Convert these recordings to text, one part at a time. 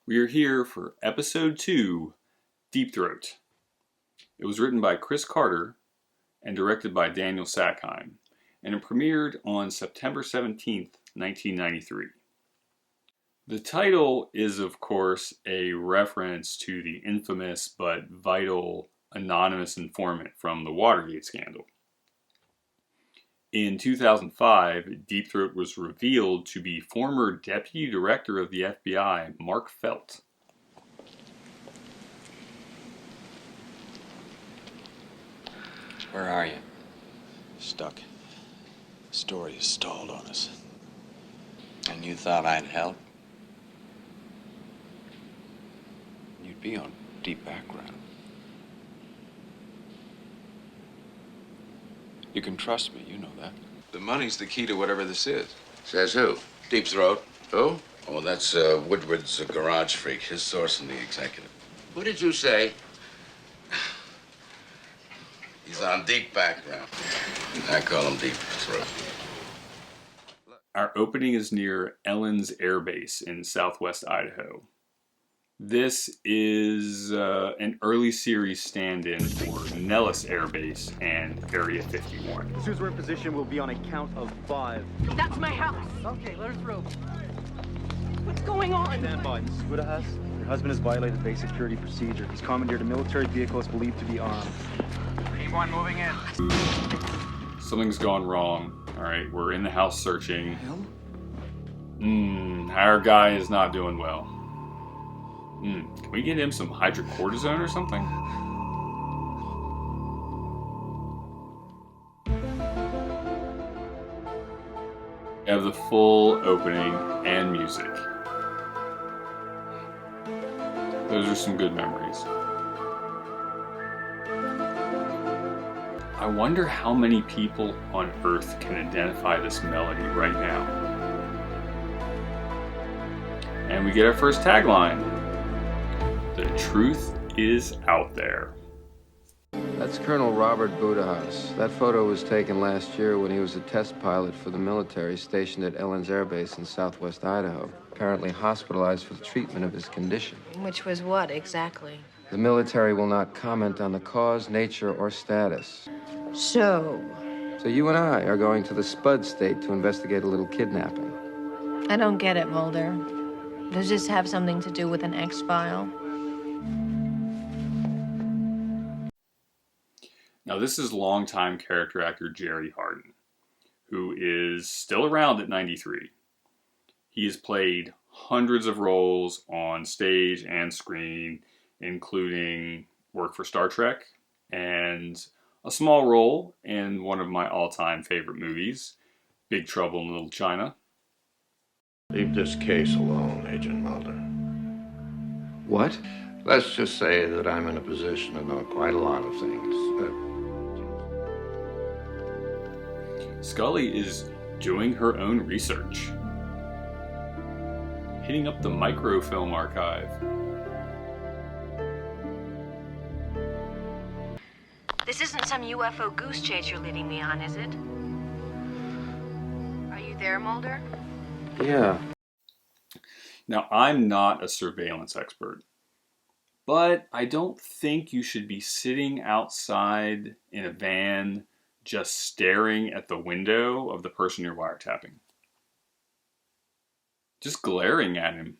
We are here for episode 2, Deep Throat. It was written by Chris Carter and directed by Daniel Sackheim, and it premiered on September 17th, 1993. The title is, of course, a reference to the infamous but vital anonymous informant from the Watergate scandal. In 2005, Deep Throat was revealed to be former Deputy Director of the FBI, Mark Felt. Where are you? Stuck. The story is stalled on us. And you thought I'd help? You'd be on deep background. You can trust me, you know that. The money's the key to whatever this is. Says who? Deep Throat. Who? Oh, that's Woodward's garage freak, his source in the executive. Who did you say? He's on deep background. I call him Deep Throat. Our opening is near Ellens Air Base in southwest Idaho. This is an early series stand-in for Nellis Air Base and Area 51. As soon as we're in position, we'll be on a count of 5. That's my house. Okay, let her through. What's going on? Stand by, Mrs. Woodhouse. Your husband has violated basic security procedure. He's commandeered a military vehicle is believed to be armed. Team 1 moving in. Something's gone wrong. Alright, we're in the house searching. Our guy is not doing well. Can we get him some hydrocortisone or something? We have the full opening and music. Those are some good memories. I wonder how many people on Earth can identify this melody right now. And we get our first tagline. The truth is out there. That's Colonel Robert Budahouse. That photo was taken last year when he was a test pilot for the military stationed at Ellens Air Base in southwest Idaho, apparently hospitalized for the treatment of his condition. Which was what, exactly? The military will not comment on the cause, nature, or status. So you and I are going to the Spud State to investigate a little kidnapping. I don't get it, Mulder. Does this have something to do with an X-File? Now, this is longtime character actor Jerry Hardin, who is still around at 93. He has played hundreds of roles on stage and screen, including work for Star Trek and a small role in one of my all-time favorite movies, Big Trouble in Little China. Leave this case alone, Agent Mulder. What? Let's just say that I'm in a position to know quite a lot of things. Scully is doing her own research, hitting up the microfilm archive. This isn't some UFO goose chase you're leading me on, is it? Are you there, Mulder? Yeah. Now, I'm not a surveillance expert, but I don't think you should be sitting outside in a van just staring at the window of the person you're wiretapping. Just glaring at him.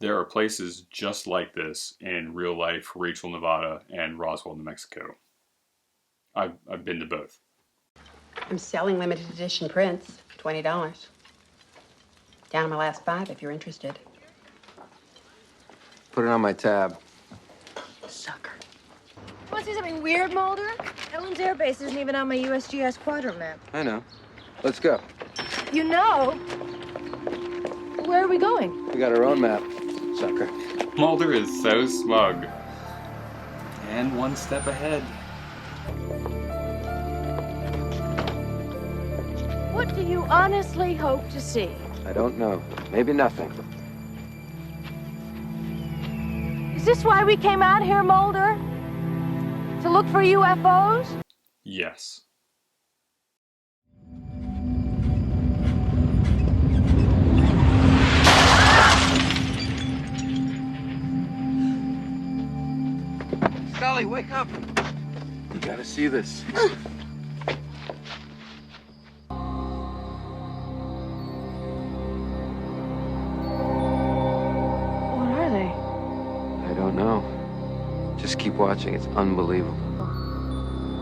There are places just like this in real life Rachel, Nevada and Roswell, New Mexico. I've been to both. I'm selling limited edition prints, $20. Down on my last 5 if you're interested. Put it on my tab. Sucker. Want to see something weird, Mulder? Ellens Air Base isn't even on my USGS quadrant map. I know. Let's go. You know? Where are we going? We got our own map, sucker. Mulder is so smug. And one step ahead. What do you honestly hope to see? I don't know. Maybe nothing. Is this why we came out here, Mulder? To look for UFOs? Yes. Scully, wake up! You gotta see this. What are they? I don't know. Just keep watching. It's unbelievable.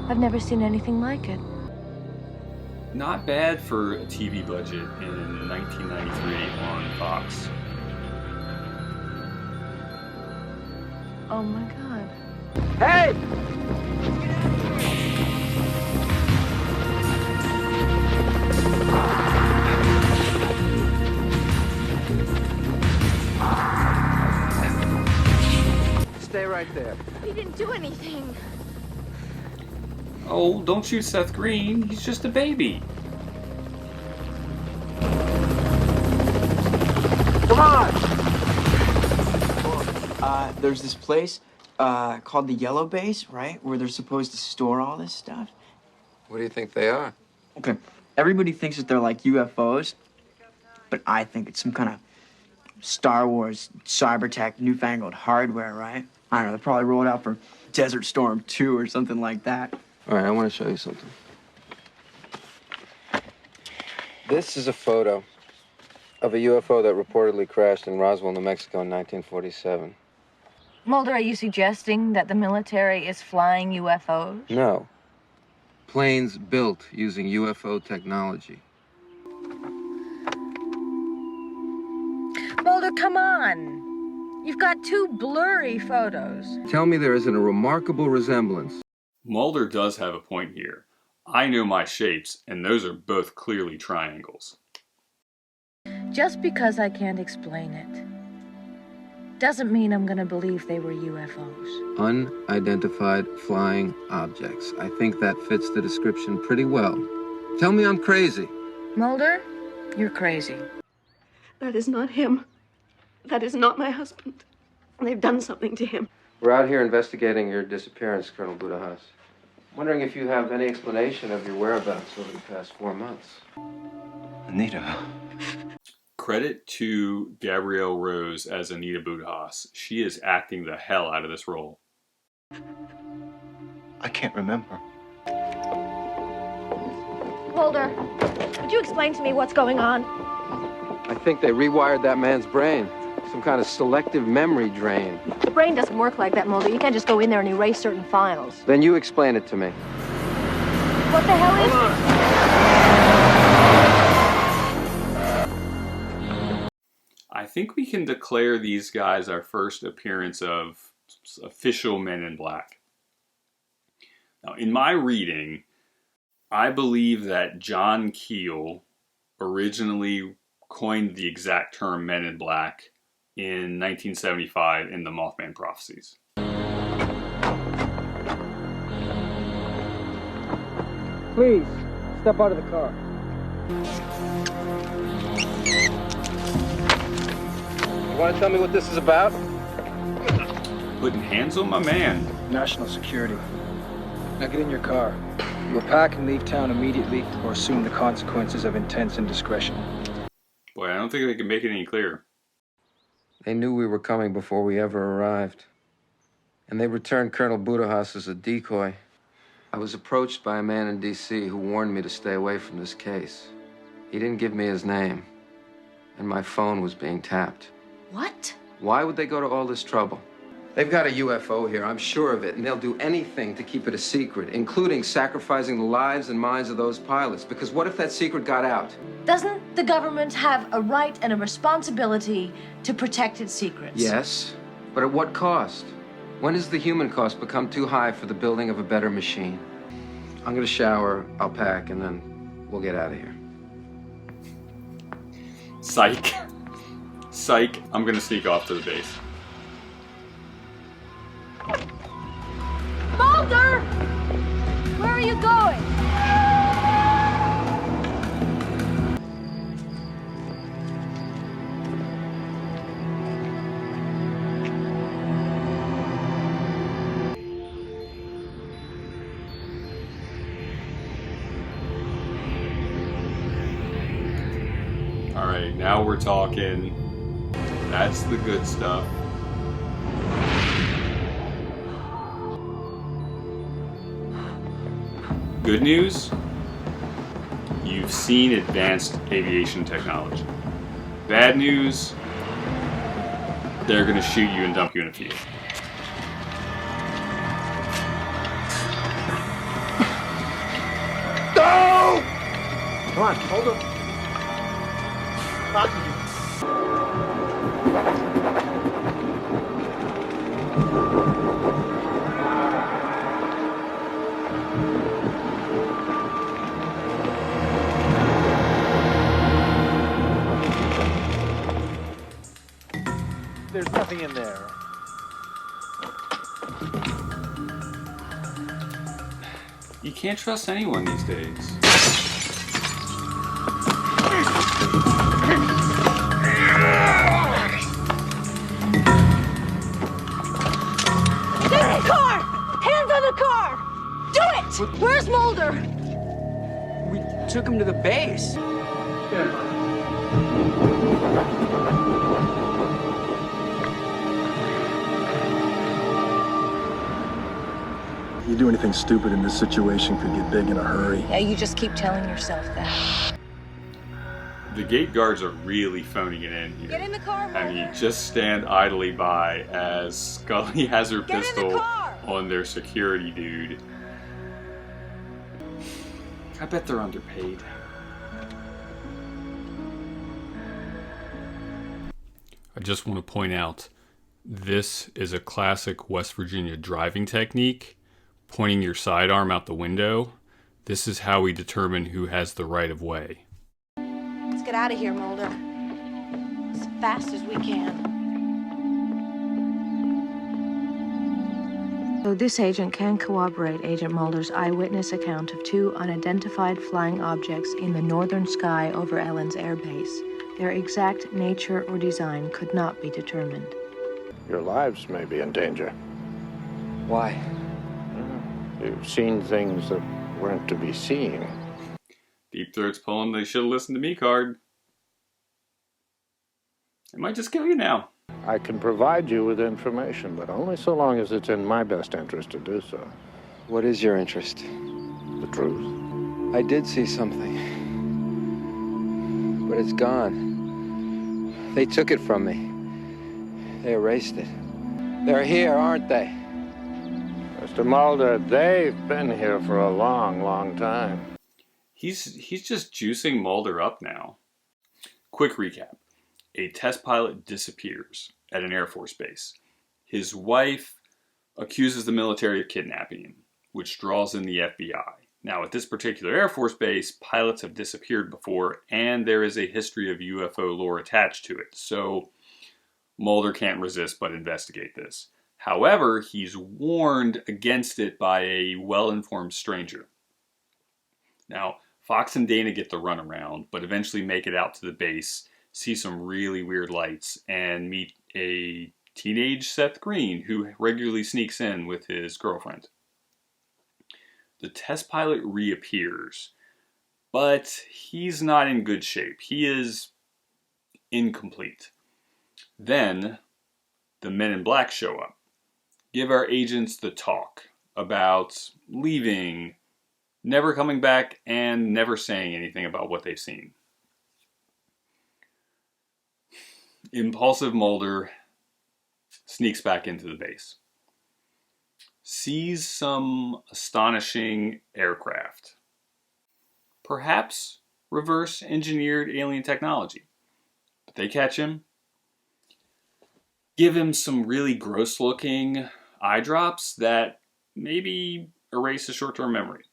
I've never seen anything like it. Not bad for a TV budget in 1993 on Fox. Oh my God. Hey! Stay right there. He didn't do anything. Oh, don't shoot Seth Green. He's just a baby. Come on! There's this place called the Yellow Base, right? Where they're supposed to store all this stuff. What do you think they are? Okay, everybody thinks that they're like UFOs, but I think it's some kind of Star Wars cyber tech, newfangled hardware, right? I don't know, they probably rolled out for Desert Storm 2 or something like that. All right, I want to show you something. This is a photo of a UFO that reportedly crashed in Roswell, New Mexico in 1947. Mulder, are you suggesting that the military is flying UFOs? No. Planes built using UFO technology. Mulder, come on. You've got two blurry photos. Tell me there isn't a remarkable resemblance. Mulder does have a point here. I know my shapes, and those are both clearly triangles. Just because I can't explain it doesn't mean I'm gonna believe they were UFOs. Unidentified flying objects. I think that fits the description pretty well. Tell me I'm crazy. Mulder, you're crazy. That is not him. That is not my husband. They've done something to him. We're out here investigating your disappearance, Colonel Budahas. Wondering if you have any explanation of your whereabouts over the past 4 months. Anita. Credit to Gabrielle Rose as Anita Budahas. She is acting the hell out of this role. I can't remember. Mulder, would you explain to me what's going on? I think they rewired that man's brain. Some kind of selective memory drain. The brain doesn't work like that, Mulder. You can't just go in there and erase certain files. Then you explain it to me. What the hell is it? I think we can declare these guys our first appearance of official Men in Black. Now, in my reading, I believe that John Keel originally coined the exact term Men in Black in 1975 in the Mothman Prophecies. Please, step out of the car. You want to tell me what this is about? Putting hands on my man. National security. Now get in your car. You will pack and leave town immediately or assume the consequences of intense indiscretion. Boy, I don't think they can make it any clearer. They knew we were coming before we ever arrived. And they returned Colonel Budahas as a decoy. I was approached by a man in D.C. who warned me to stay away from this case. He didn't give me his name. And my phone was being tapped. What? Why would they go to all this trouble? They've got a UFO here, I'm sure of it, and they'll do anything to keep it a secret, including sacrificing the lives and minds of those pilots. Because what if that secret got out? Doesn't the government have a right and a responsibility to protect its secrets? Yes, but at what cost? When does the human cost become too high for the building of a better machine? I'm gonna shower, I'll pack, and then we'll get out of here. Psych. Psych. I'm gonna sneak off to the base. Mulder! Where are you going? All right, now we're talking. That's the good stuff. Good news, you've seen advanced aviation technology. Bad news, they're going to shoot you and dump you in a field. No! Come on, hold up. There's nothing in there. You can't trust anyone these days. Get in the car! Hands on the car! Do it! Where's Mulder? We took him to the base. You do anything stupid in this situation could get big in a hurry. Yeah, you just keep telling yourself that. The gate guards are really phoning it in here. Get in the car, Mulder. I mean, just stand idly by as Scully has her pistol on their security dude. I bet they're underpaid. I just want to point out, this is a classic West Virginia driving technique. Pointing your sidearm out the window. This is how we determine who has the right of way. Let's get out of here, Mulder. As fast as we can. So this agent can corroborate Agent Mulder's eyewitness account of two unidentified flying objects in the northern sky over Ellen's air base. Their exact nature or design could not be determined. Your lives may be in danger. Why? You've seen things that weren't to be seen. Deep Throat's pulling they should have listened to me card. It might just kill you now. I can provide you with information, but only so long as it's in my best interest to do so. What is your interest? The truth. I did see something. But it's gone. They took it from me. They erased it. They're here, aren't they? Mr. Mulder, they've been here for a long, long time. He's just juicing Mulder up now. Quick recap. A test pilot disappears at an Air Force base. His wife accuses the military of kidnapping him, which draws in the FBI. Now, at this particular Air Force base, pilots have disappeared before, and there is a history of UFO lore attached to it. So, Mulder can't resist but investigate this. However, he's warned against it by a well-informed stranger. Now, Fox and Dana get the runaround, but eventually make it out to the base, see some really weird lights, and meet a teenage Seth Green who regularly sneaks in with his girlfriend. The test pilot reappears, but he's not in good shape. He is incomplete. Then, the Men in Black show up. Give our agents the talk about leaving, never coming back, and never saying anything about what they've seen. Impulsive Mulder sneaks back into the base. Sees some astonishing aircraft. Perhaps reverse engineered alien technology. But they catch him. Give him some really gross looking eye drops that maybe erase his short-term memory.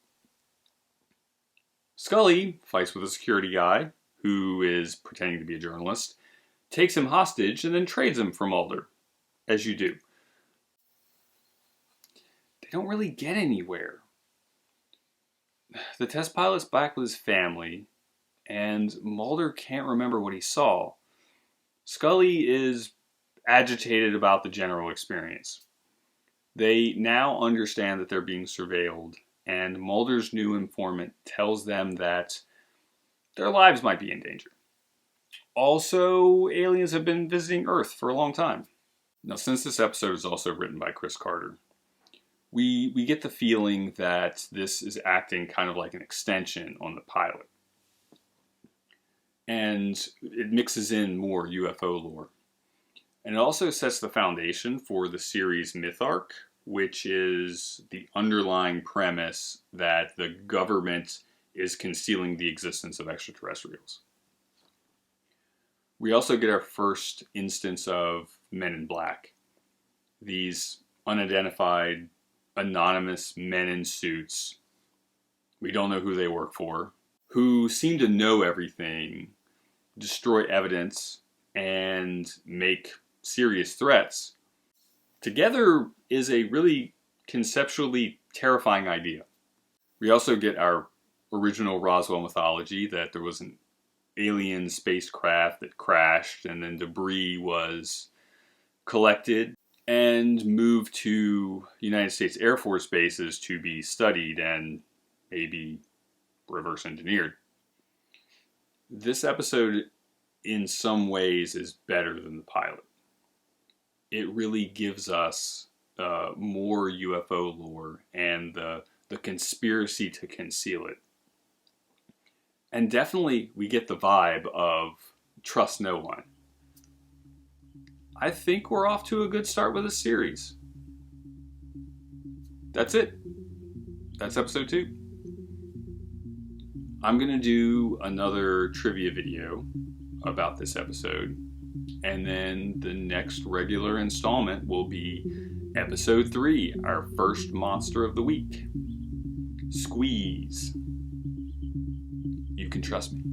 Scully fights with a security guy who is pretending to be a journalist, takes him hostage, and then trades him for Mulder, as you do. They don't really get anywhere. The test pilot's back with his family, and Mulder can't remember what he saw. Scully is agitated about the general experience. They now understand that they're being surveilled, and Mulder's new informant tells them that their lives might be in danger. Also, aliens have been visiting Earth for a long time. Now, since this episode is also written by Chris Carter, we get the feeling that this is acting kind of like an extension on the pilot. And it mixes in more UFO lore. And it also sets the foundation for the series myth arc, which is the underlying premise that the government is concealing the existence of extraterrestrials. We also get our first instance of Men in Black. These unidentified, anonymous men in suits, we don't know who they work for, who seem to know everything, destroy evidence, and make serious threats. Together is a really conceptually terrifying idea. We also get our original Roswell mythology that there was an alien spacecraft that crashed and then debris was collected and moved to United States Air Force bases to be studied and maybe reverse engineered. This episode in some ways is better than the pilot. It really gives us more UFO lore and the conspiracy to conceal it. And definitely we get the vibe of trust no one. I think we're off to a good start with this series. That's it. That's episode 2. I'm going to do another trivia video about this episode. And then the next regular installment will be episode 3, our first monster of the week. Squeeze. You can trust me.